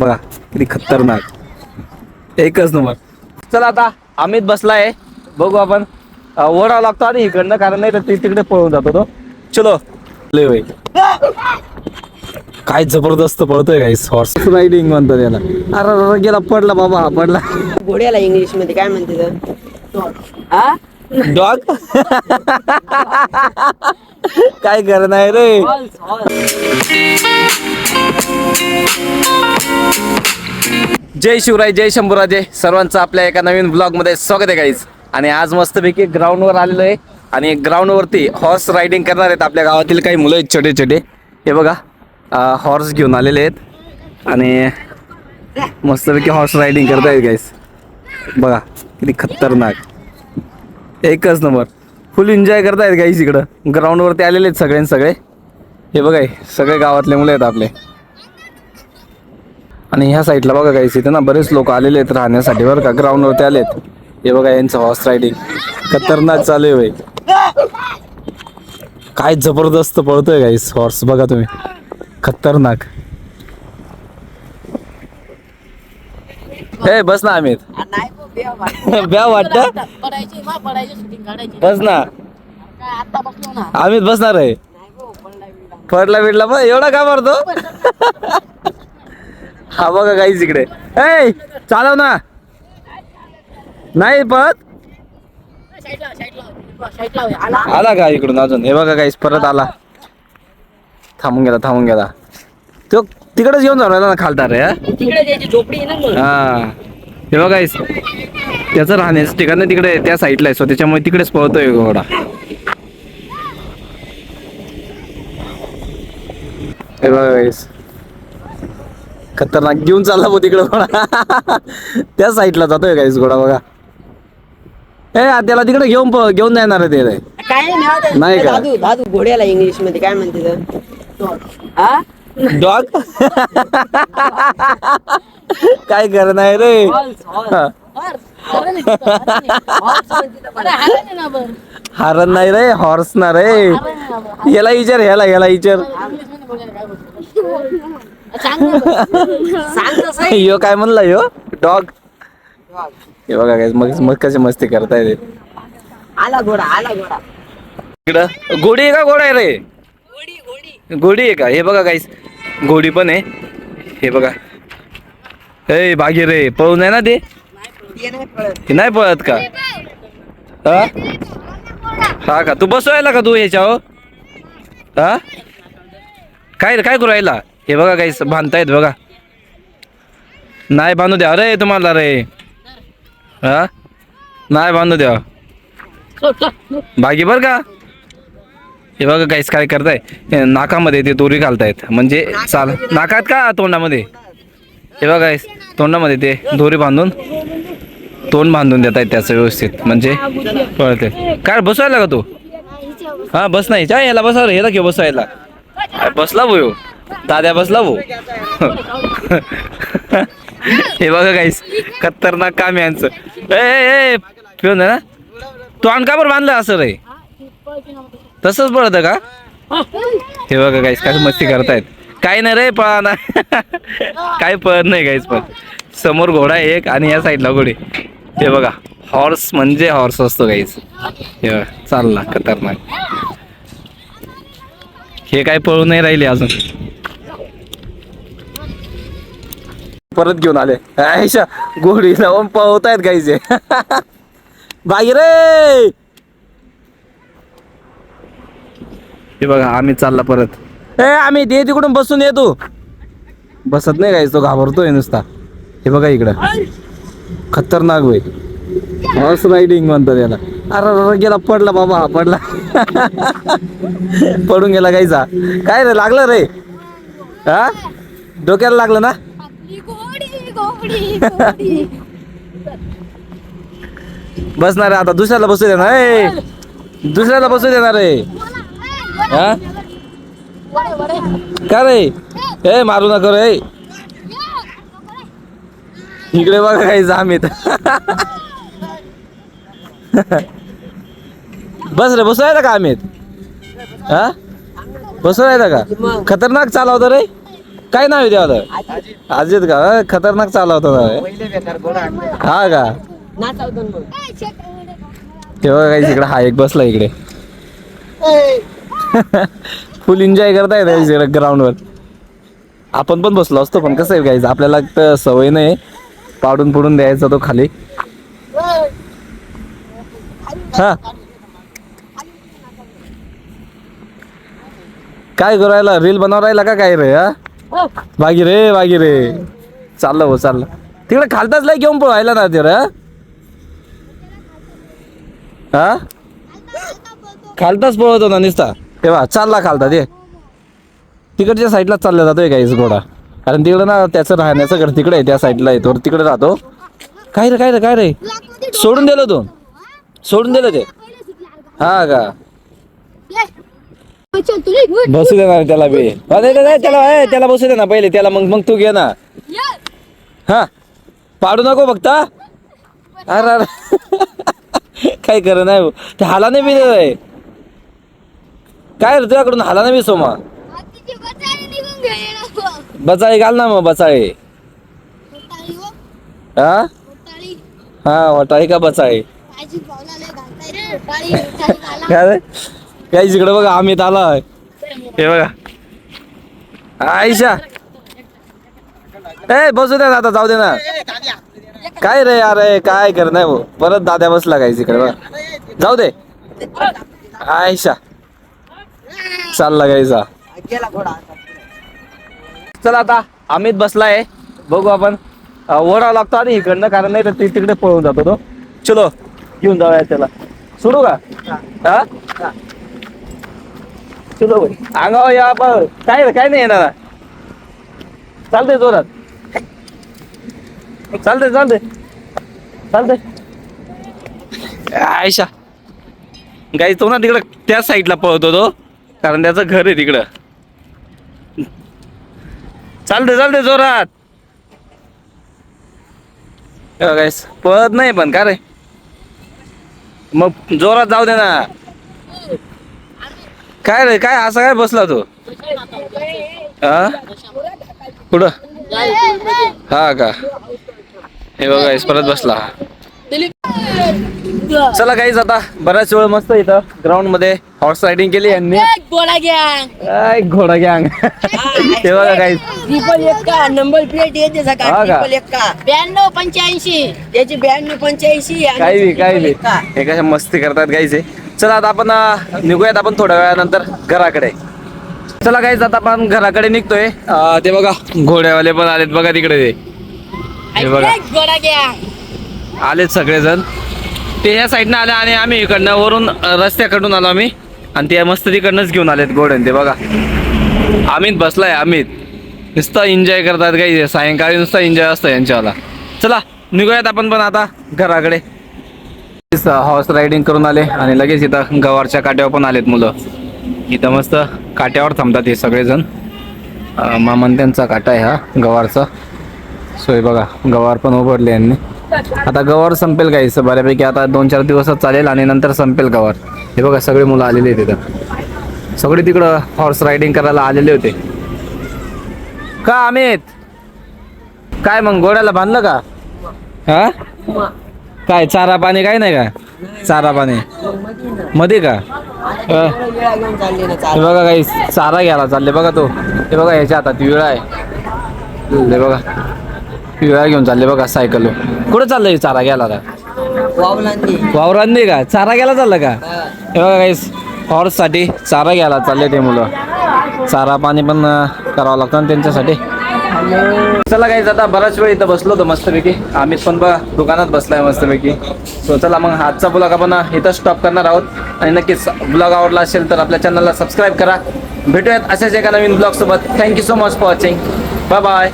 बघा किती खतरनाक, एकच नंबर. चला आता अमित बसलाय, बघू आपण ओढावं लागतो आणि इकडनं, कारण नाही तर तिकडे पळून जातो तो. चलो लय भाई, काय जबरदस्त पळतोय गाईस. हॉर्स रायडिंग म्हणतात याला. अरे गेला, पडला बाबा, हा पडला. घोड्याला इंग्लिश मध्ये काय म्हणते डॉग. काय करणार रे. जय शिवराय, जय शंभूराजे. सर्वांचं आपल्या एका नवीन ब्लॉग मध्ये स्वागत आहे गाईज. आणि आज मस्तपैकी ग्राउंडवर आलेलो आहे आणि ग्राउंडवरती हॉर्स रायडिंग करणार आहेत आपल्या गावातील काही मुलं आहेत छोटे छोटे. हे बघा हॉर्स घेऊन आलेले आहेत आणि मस्तपैकी हॉर्स रायडिंग करतायत गाईज. बघा किती खतरनाक, एकच नंबर. फुल एन्जॉय करतायत गाईज. इकडं ग्राउंडवरती आलेले आहेत सगळे. हे बघा सगळे गावातले मुलं आहेत आपले. आणि ह्या साईडला बघा गाईस, इथे ना बरेच लोक आलेले आहेत राहण्यासाठी बरं का, ग्राउंडवरती आलेत. हे बघा यांचं हॉर्स रायडिंग खतरनाक चालू आहे. काय जबरदस्त पळतोय गाईस हॉर्स, बघा तुम्ही, खतरनाक. हे बस ना अमित. ब्या वाटत, बस ना अमित, बसणार आहे. पडला बिडला मग एवढा का मारतो. हा बघा गाईस इकडे, ए चालव ना, नाही पळत. आला का इकडून अजून. हे बघा गाईस परत आला, थांबून गेला तो तिकडेच घेऊन जाणार ना खालदार रे. हा हे बघा गाईस, त्याचं राहण्याचं ठिकाण तिकडे त्या साईडला आहे, सो त्याच्यामुळे तिकडेच पळतोय घोडा. हे बघा गाईस, खतरनाक घेऊन चालला भाऊ तिकडे घोडा. त्या साईडला जातोय गाईस घोडा बघा. त्याला तिकडे घेऊन जाणार आहे ते. काय नाही का दादू घोड्याला इंग्लिश मध्ये काय म्हणते डॉग. काय करणार रे. हरण नाही रे, हॉर्स ना रे. याला विचार, याला विचार. यो काय म्हणला यो, डॉग. हे बघा काय मग कशी मस्ती करताय ते. आला घोडा इकडं घोडी आहे का घोडा आहे रे. घोडी आहे का. हे बघा गाईस घोडी पण आहे. हे बघा, ए बागी रे, पळून आहे ना ते. नाही पळत का. हा का, तू बसवायला का तू ह्याच्यावर. हा काय करू राहिला. हे बघा गाईस बांधतायत बघा. नाही बांधू द्या अरे तुम्हाला रे. हा नाही बांधू द्या बागी बर का. हे बघा गाईस काय करताय, नाकामध्ये ते दोरी घालतायत, म्हणजे चाल नाकात का तोंडामध्ये. हे बघा गाईस तोंडामध्ये ते दोरी बांधून तोंड बांधून देत आहेत त्याचं व्यवस्थित, म्हणजे पळते. काय बसवायला का तू. हा बस नाही याला बसवा रे, याला घेऊ बसवायला. बसला भाऊ दाद्या, बसला भाऊ. हे बघा गाईस खतरनाक काम यांचं. ए पिऊन ना तू का बरं बांधलं असं रे. तसंच पळत का. हे बघा गाईस काय मस्ती करतायत. काय नाही रे पळा ना. काय पळत नाही गाईस, पण समोर घोडा आहे एक आणि या साईडला घोडे. हे बघा हॉर्स म्हणजे हॉर्स असतो गाईस. हे चालला खतरनाक. हे काय पळू नाही राहिले अजून, परत घेऊन आले. आयशा घोडी लावून पळवतायत गाईचे. बाई रे. हे बघा आम्ही चालला परत. आम्ही ते तिकडून बसून येतो. बसत नाही गाईस, तो घाबरतोय नुसता. हे बघा इकडं खतरनाक भाई, हॉर्स रायडिंग म्हणतात याला. अरे गेला, पडला बाबा, हा पडला. पडून गेला गाईचा. काय रे लागलं रे. हा डोक्याला लागलं ना. बसणार आता दुसऱ्याला बसू देणार. दुसऱ्याला बसू देणार आहे. हा का रे, मारू नका रे. इकडे बघा काही जामीत. बस रे, बसवायला का अमित. हा बसवायला का. खतरनाक चालवतो रे. काय नाव आहे त्याला? अजित का खतरनाक चालवतो हा का? नाचावतो मग. तेव्हा काही इकडे हा एक बसला इकडे फुल एन्जॉय करताय इकडे ग्राउंडवर. आपण पण बसलो असतो पण कसं आहे गाईज आपल्याला तर सवय नाही पाडून पुडून द्यायचा तो खाली. हा काय करू राहिला? रील बनवू राहिला का काय रे? हा बागी रे चाललं हो चाललं तिकडे खालताच लाई घेऊन पळायला ना ते रे. हा खालताच पळवतो ना निसता तेव्हा चालला खालता ते तिकडच्या साईडला चालला जातोय काहीच घोडा. कारण तिकडं ना त्याचं राहण्याचं घर तिकडे आहे त्या साईडला आहे तो तिकडे राहतो. काय रे सोडून दिलं तू सोडून दिलं ते हा का? बसू दे ना त्याला बी त्याला बसू दे ना पहिले त्याला मग तू घे ना. हा पाडू नको बघता. अरे काय कर नाही ते हाला नाही बी काय रे तुझ्याकडून हाला नाही बी सोमा. बचाळे घाल ना मग बचाळे. हा हा वटाळी का बचाळे काय काही इकडे बघा अमित आला हे बघा. आयशा ए बसू दे ना आता जाऊ दे ना. काय रे अरे काय कर नाही भाऊ परत दाद्या बसला काय इकडे बघा जाऊ दे. आयशा चालला गायचा. गेला घोडा. चला आता अमित बसलाय बघू आपण ओढावं लागतो आणि इकडनं कारण नाही तर तिकडे पळून जातो तो. चलो घेऊन जाऊया त्याला सोडू का? हा चलो अंगावर या पण काय नाही येणार. चालतंय जोरात चालतंय आयशा गाई तो ना तिकडं त्या साईडला पळतो तो कारण त्याचं घर आहे तिकडं. चालतंय जोरात गाईस पळत नाही पण का रे मग जोरात जाऊ दे ना. काय रे काय असं काय बसला तू? हा कुठं हा का? हे बघा परत बसला. चला गाईज आता बराच वेळ मस्त इथं ग्राउंड मध्ये हॉर्स रायडिंग केली यांनी. घोडा गँग हे बघा गाईज नंबर प्लेट येते हा का? 9285 त्याची 9285 काय बी हे कशा मस्ती करतात गाईचे. चला आता आपण निघूयात आपण थोड्या वेळानंतर घराकडे. चला गाईज आता आपण घराकडे निघतोय. ते बघा घोड्यावाले पण आलेत बघा तिकडे ते बघा आलेत सगळेजण. ते ह्या साईडनं आले आणि आम्ही इकडनं वरून रस्त्याकडून आलो आम्ही आणि ते मस्त तिकडनंच घेऊन आलेत घोड्यान. ते बघा अमित बसलाय अमित नुसतं एन्जॉय करतात काही सायंकाळी नुसतं एन्जॉय असतं यांच्यावाला. चला निघूयात आपण पण आता घराकडे. हॉर्स रायडिंग करून आले आणि लगेच इथं गवारच्या काट्यावर पण आलेत मुलं. इथं मस्त काट्यावर थांबतात हे सगळेजण. मामन त्यांचा काटा आहे हा गवारचा. सोय बघा गवार पण उभारले यांनी. आता गवार संपेल गाईस बऱ्यापैकी आता 2-4 दिवसच चालेल आणि नंतर संपेल गवार. हे बघा सगळे मुलं आलेले आहेत तिथं सगळे तिकडं हॉर्स रायडिंग करायला आलेले होते. का अमित काय मग घोड्याला बांधलं का? हा काय चारा पाणी काय नाही का? चारा पाणी मध्ये का? हे बघा काही चारा घ्यायला चालले बघा तो. हे बघा याच्या हातात विळा आहे. हे बघा विळा घेऊन चालले बघा सायकल. कुठं चाललंय चारा घ्यायला? वावरात नाही का? चारा घ्यायला चाललं का? हे बघा काही हॉर्स साठी चारा घ्यायला चालले ते मुलं. चारा पाणी पण करावं लागतं ना त्यांच्यासाठी. चला काही आता बराच वेळ इथं बसलो होतो मस्तपैकी. आम्ही पण बघा दुकानात बसलाय मस्तपैकी. सो चला मग आजचा ब्लॉग आपण इथं स्टॉप करणार आहोत. आणि नक्कीच ब्लॉग आवडला असेल तर आपल्या चॅनलला सबस्क्राईब करा. भेटूयात अशाच एका नवीन ब्लॉग सोबत. Thank you so much for watching. Bye bye.